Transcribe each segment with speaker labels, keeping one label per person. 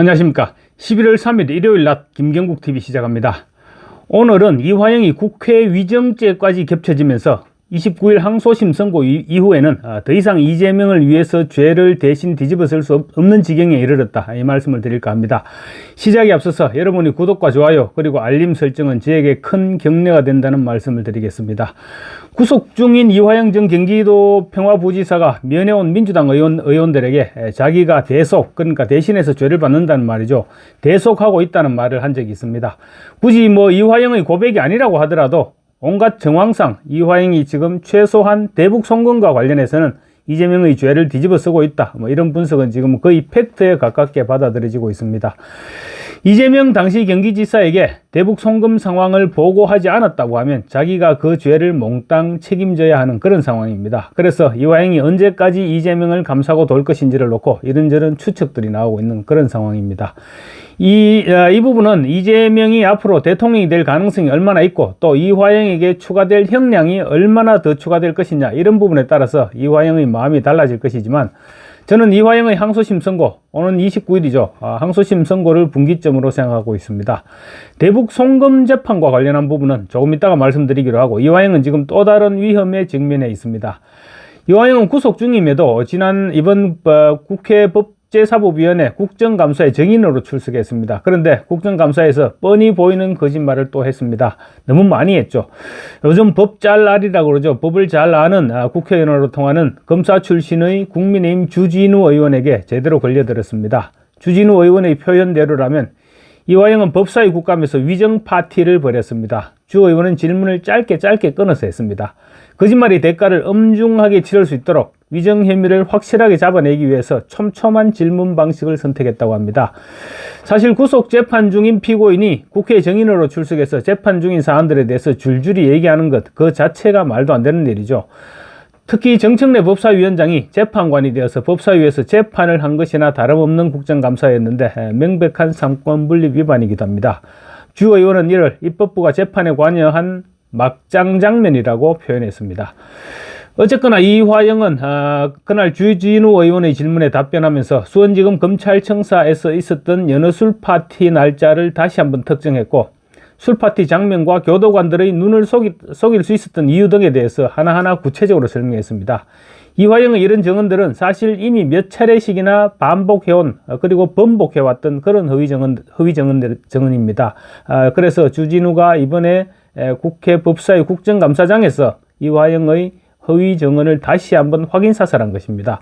Speaker 1: 안녕하십니까. 11월 3일 일요일 낮 김경국TV 시작합니다. 오늘은 이화영이 국회 위정죄까지 겹쳐지면서 29일 항소심 선고 이후에는 더 이상 이재명을 위해서 죄를 대신 뒤집어 쓸 수 없는 지경에 이르렀다, 이 말씀을 드릴까 합니다. 시작에 앞서서 여러분이 구독과 좋아요 그리고 알림 설정은 저에게 큰 격려가 된다는 말씀을 드리겠습니다. 구속 중인 이화영 전 경기도 평화부지사가 면회온 민주당 의원들에게 자기가 대속, 그러니까 대신해서 죄를 받는다는 말이죠, 대속하고 있다는 말을 한 적이 있습니다. 굳이 이화영의 고백이 아니라고 하더라도 온갖 정황상 이화영이 지금 최소한 대북 송금과 관련해서는 이재명의 죄를 뒤집어 쓰고 있다, 이런 분석은 지금 거의 팩트에 가깝게 받아들여지고 있습니다. 이재명 당시 경기지사에게 대북 송금 상황을 보고하지 않았다고 하면 자기가 그 죄를 몽땅 책임져야 하는 그런 상황입니다. 그래서 이화영이 언제까지 이재명을 감싸고 돌 것인지를 놓고 이런저런 추측들이 나오고 있는 그런 상황입니다. 이 부분은 이재명이 앞으로 대통령이 될 가능성이 얼마나 있고 또 이화영에게 추가될 형량이 얼마나 더 추가될 것이냐, 이런 부분에 따라서 이화영의 마음이 달라질 것이지만, 저는 이화영의 항소심 선고, 오는 29일이죠. 항소심 선고를 분기점으로 생각하고 있습니다. 대북 송금 재판과 관련한 부분은 조금 이따가 말씀드리기로 하고, 이화영은 지금 또 다른 위험에 직면해 있습니다. 이화영은 구속 중임에도 이번 국회 법제사법위원회 국정감사의 정인으로 출석했습니다. 그런데 국정감사에서 뻔히 보이는 거짓말을 또 했습니다. 너무 많이 했죠. 요즘 법 잘 알이라고 그러죠. 법을 잘 아는 국회의원으로 통하는 검사 출신의 국민의힘 주진우 의원에게 제대로 걸려들었습니다. 주진우 의원의 표현대로라면 이화영은 법사위 국감에서 위정 파티를 벌였습니다. 주 의원은 질문을 짧게 끊어서 했습니다. 거짓말의 대가를 엄중하게 치를 수 있도록 위정 혐의를 확실하게 잡아내기 위해서 촘촘한 질문 방식을 선택했다고 합니다. 사실 구속 재판 중인 피고인이 국회 정인으로 출석해서 재판 중인 사안들에 대해서 줄줄이 얘기하는 것, 그 자체가 말도 안 되는 일이죠. 특히 정청래 법사위원장이 재판관이 되어서 법사위에서 재판을 한 것이나 다름없는 국정감사였는데 명백한 삼권분립 위반이기도 합니다. 주 의원은 이를 입법부가 재판에 관여한 막장 장면이라고 표현했습니다. 어쨌거나 이화영은 그날 주진우 의원의 질문에 답변하면서 수원지검 검찰청사에서 있었던 연어술 파티 날짜를 다시 한번 특정했고, 술파티 장면과 교도관들의 눈을 속일 수 있었던 이유 등에 대해서 하나하나 구체적으로 설명했습니다. 이화영의 이런 증언들은 사실 이미 몇 차례씩이나 반복해온 그리고 번복해왔던 그런 허위 증언입니다. 그래서 주진우가 이번에 국회 법사위 국정감사장에서 이화영의 허위 증언을 다시 한번 확인 사살한 것입니다.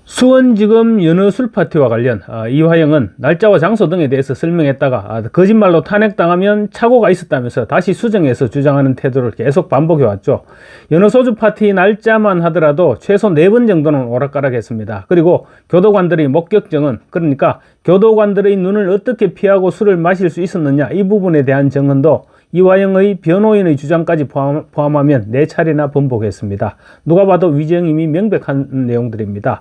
Speaker 1: 수원지검 연어술 파티와 관련 이화영은 날짜와 장소 등에 대해서 설명했다가 거짓말로 탄핵당하면 착오가 있었다면서 다시 수정해서 주장하는 태도를 계속 반복해왔죠. 연어소주 파티 날짜만 하더라도 최소 4번 정도는 오락가락했습니다. 그리고 교도관들의 목격 증언, 그러니까 교도관들의 눈을 어떻게 피하고 술을 마실 수 있었느냐, 이 부분에 대한 증언도 이화영의 변호인의 주장까지 포함하면 4차례나 번복했습니다. 누가 봐도 위정임이 명백한 내용들입니다.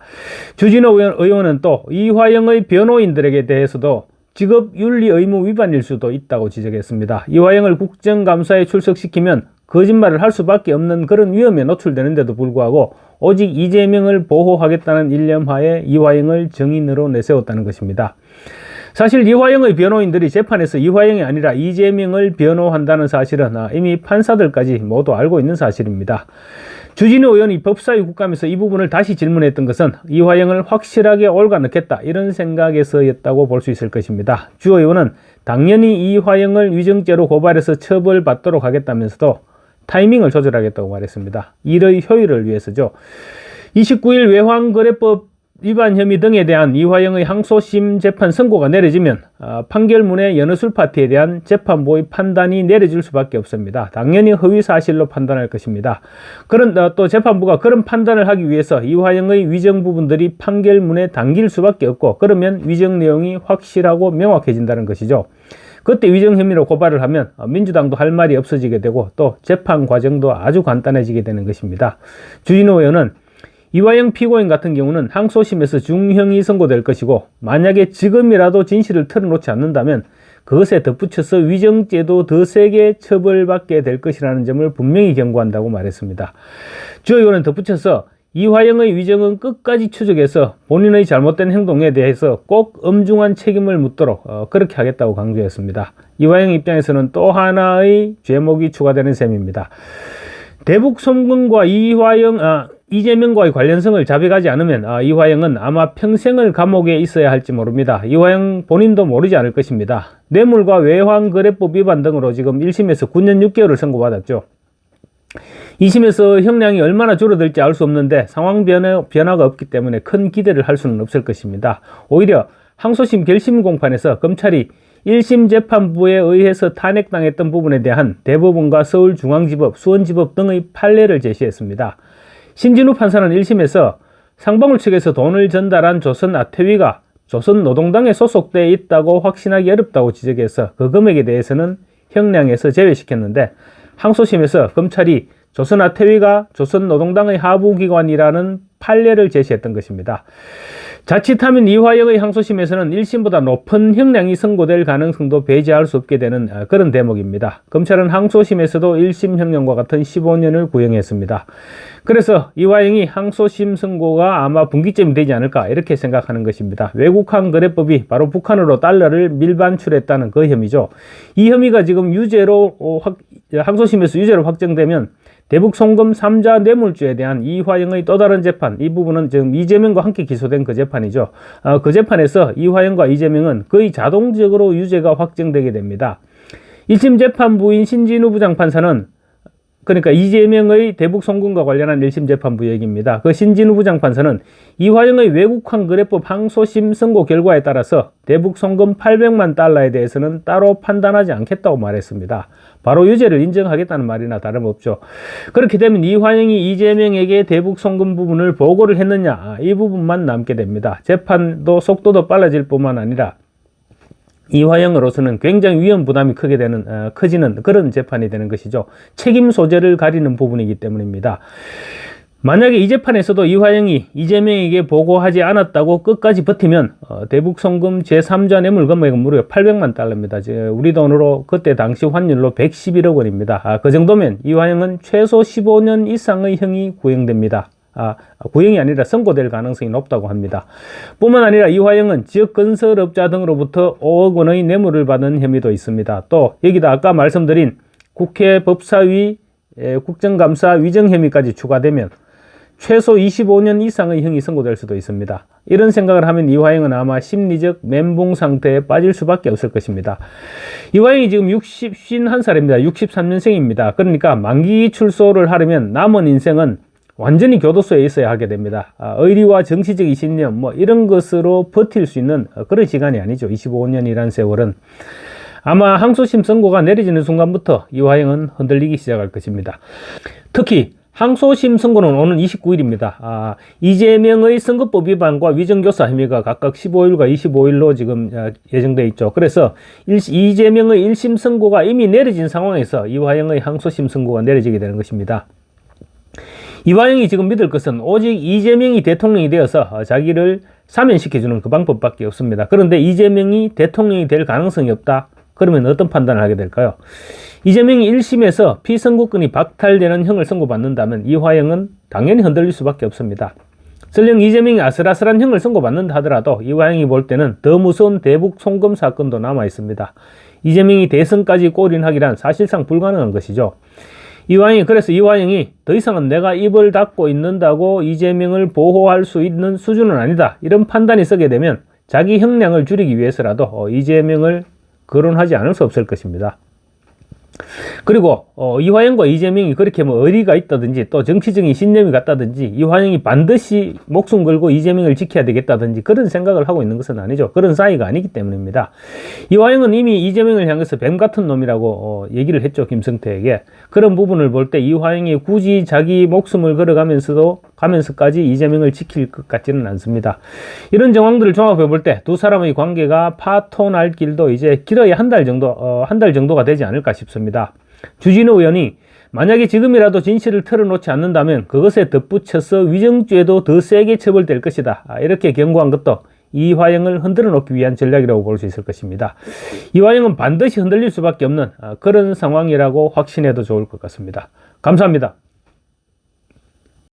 Speaker 1: 주진우 의원은 또 이화영의 변호인들에게 대해서도 직업윤리 의무 위반일 수도 있다고 지적했습니다. 이화영을 국정감사에 출석시키면 거짓말을 할 수밖에 없는 그런 위험에 노출되는데도 불구하고 오직 이재명을 보호하겠다는 일념하에 이화영을 정인으로 내세웠다는 것입니다. 사실 이화영의 변호인들이 재판에서 이화영이 아니라 이재명을 변호한다는 사실은 이미 판사들까지 모두 알고 있는 사실입니다. 주진우 의원이 법사위 국감에서 이 부분을 다시 질문했던 것은 이화영을 확실하게 옳아넣겠다, 이런 생각에서였다고 볼 수 있을 것입니다. 주 의원은 당연히 이화영을 위정죄로 고발해서 처벌받도록 하겠다면서도 타이밍을 조절하겠다고 말했습니다. 일의 효율을 위해서죠. 29일 외환거래법 위반 혐의 등에 대한 이화영의 항소심 재판 선고가 내려지면 판결문의 연어술 파티에 대한 재판부의 판단이 내려질 수밖에 없습니다. 당연히 허위 사실로 판단할 것입니다. 또 재판부가 그런 판단을 하기 위해서 이화영의 위정 부분들이 판결문에 담길 수밖에 없고, 그러면 위정 내용이 확실하고 명확해진다는 것이죠. 그때 위정 혐의로 고발을 하면 민주당도 할 말이 없어지게 되고 또 재판 과정도 아주 간단해지게 되는 것입니다. 주진우 의원은 이화영 피고인 같은 경우는 항소심에서 중형이 선고될 것이고, 만약에 지금이라도 진실을 털어놓지 않는다면 그것에 덧붙여서 위정죄도 더 세게 처벌받게 될 것이라는 점을 분명히 경고한다고 말했습니다. 주 의원은 덧붙여서 이화영의 위정은 끝까지 추적해서 본인의 잘못된 행동에 대해서 꼭 엄중한 책임을 묻도록 그렇게 하겠다고 강조했습니다. 이화영 입장에서는 또 하나의 죄목이 추가되는 셈입니다. 대북 송금과 이재명과의 관련성을 자백하지 않으면 이화영은 아마 평생을 감옥에 있어야 할지 모릅니다. 이화영 본인도 모르지 않을 것입니다. 뇌물과 외환거래법 위반 등으로 지금 1심에서 9년 6개월을 선고받았죠. 2심에서 형량이 얼마나 줄어들지 알 수 없는데 상황 변화가 없기 때문에 큰 기대를 할 수는 없을 것입니다. 오히려 항소심 결심 공판에서 검찰이 1심 재판부에 의해서 탄핵당했던 부분에 대한 대법원과 서울중앙지법, 수원지법 등의 판례를 제시했습니다. 신진우 판사는 1심에서 상방울 측에서 돈을 전달한 조선 아태위가 조선노동당에 소속되어 있다고 확신하기 어렵다고 지적해서 그 금액에 대해서는 형량에서 제외시켰는데, 항소심에서 검찰이 조선 아태위가 조선노동당의 하부기관이라는 판례를 제시했던 것입니다. 자칫하면 이화영의 항소심에서는 1심보다 높은 형량이 선고될 가능성도 배제할 수 없게 되는 그런 대목입니다. 검찰은 항소심에서도 1심 형량과 같은 15년을 구형했습니다. 그래서 이화영이 항소심 선고가 아마 분기점이 되지 않을까 이렇게 생각하는 것입니다. 외국환 거래법이 바로 북한으로 달러를 밀반출했다는 그 혐의죠. 이 혐의가 지금 항소심에서 유죄로 확정되면 대북 송금 3자 뇌물죄에 대한 이화영의 또 다른 재판, 이 부분은 지금 이재명과 함께 기소된 그 재판이죠. 그 재판에서 이화영과 이재명은 거의 자동적으로 유죄가 확정되게 됩니다. 1심 재판부인 신진우 부장판사는, 그러니까 이재명의 대북 송금과 관련한 1심 재판부 얘기입니다. 그 신진우 부장판사는 이화영의 외국환 거래법 항소심 선고 결과에 따라서 대북 송금 800만 달러에 대해서는 따로 판단하지 않겠다고 말했습니다. 바로 유죄를 인정하겠다는 말이나 다름없죠. 그렇게 되면 이화영이 이재명에게 대북 송금 부분을 보고를 했느냐, 이 부분만 남게 됩니다. 재판도 속도도 빨라질 뿐만 아니라 이화영으로서는 굉장히 위험 부담이 커지는 그런 재판이 되는 것이죠. 책임 소재를 가리는 부분이기 때문입니다. 만약에 이 재판에서도 이화영이 이재명에게 보고하지 않았다고 끝까지 버티면 대북 송금 제3자 뇌물 금액은 무려 800만 달러입니다. 우리 돈으로 그때 당시 환율로 111억 원입니다. 그 정도면 이화영은 최소 15년 이상의 형이 구형됩니다. 구형이 아니라 선고될 가능성이 높다고 합니다. 뿐만 아니라 이화영은 지역 건설업자 등으로부터 5억 원의 뇌물을 받은 혐의도 있습니다. 또 여기다 아까 말씀드린 국회 법사위 국정감사 위정 혐의까지 추가되면 최소 25년 이상의 형이 선고될 수도 있습니다. 이런 생각을 하면 이화영은 아마 심리적 멘붕 상태에 빠질 수밖에 없을 것입니다. 이화영이 지금 61살입니다. 63년생입니다. 그러니까 만기 출소를 하려면 남은 인생은 완전히 교도소에 있어야 하게 됩니다. 의리와 정치적 신념 이런 것으로 버틸 수 있는 그런 시간이 아니죠. 25년이라는 세월은. 아마 항소심 선고가 내려지는 순간부터 이화영은 흔들리기 시작할 것입니다. 특히 항소심 선고는 오는 29일입니다. 이재명의 선거법 위반과 위정교사 혐의가 각각 15일과 25일로 지금 예정되어 있죠. 그래서 이재명의 1심 선고가 이미 내려진 상황에서 이화영의 항소심 선고가 내려지게 되는 것입니다. 이화영이 지금 믿을 것은 오직 이재명이 대통령이 되어서 자기를 사면시켜주는 그 방법밖에 없습니다. 그런데 이재명이 대통령이 될 가능성이 없다. 그러면 어떤 판단을 하게 될까요? 이재명이 1심에서 피선고권이 박탈되는 형을 선고받는다면 이화영은 당연히 흔들릴 수밖에 없습니다. 설령 이재명이 아슬아슬한 형을 선고받는다 하더라도 이화영이 볼 때는 더 무서운 대북 송금 사건도 남아 있습니다. 이재명이 대선까지 골인하기란 사실상 불가능한 것이죠. 그래서 이화영이 더 이상은 내가 입을 닫고 있는다고 이재명을 보호할 수 있는 수준은 아니다, 이런 판단이 서게 되면 자기 형량을 줄이기 위해서라도 이재명을 거론하지 않을 수 없을 것입니다. 그리고 이화영과 이재명이 그렇게 의리가 있다든지 또 정치적인 신념이 같다든지 이화영이 반드시 목숨 걸고 이재명을 지켜야 되겠다든지 그런 생각을 하고 있는 것은 아니죠. 그런 사이가 아니기 때문입니다. 이화영은 이미 이재명을 향해서 뱀 같은 놈이라고 얘기를 했죠. 김성태에게. 그런 부분을 볼 때 이화영이 굳이 자기 목숨을 걸어가면서까지 이재명을 지킬 것 같지는 않습니다. 이런 정황들을 종합해 볼 때 두 사람의 관계가 파토날 길도 이제 길어야 한 달 정도가 되지 않을까 싶습니다. 주진우 의원이 만약에 지금이라도 진실을 털어놓지 않는다면 그것에 덧붙여서 위정죄도 더 세게 처벌될 것이다, 이렇게 경고한 것도 이화영을 흔들어 놓기 위한 전략이라고 볼 수 있을 것입니다. 이화영은 반드시 흔들릴 수밖에 없는 그런 상황이라고 확신해도 좋을 것 같습니다. 감사합니다.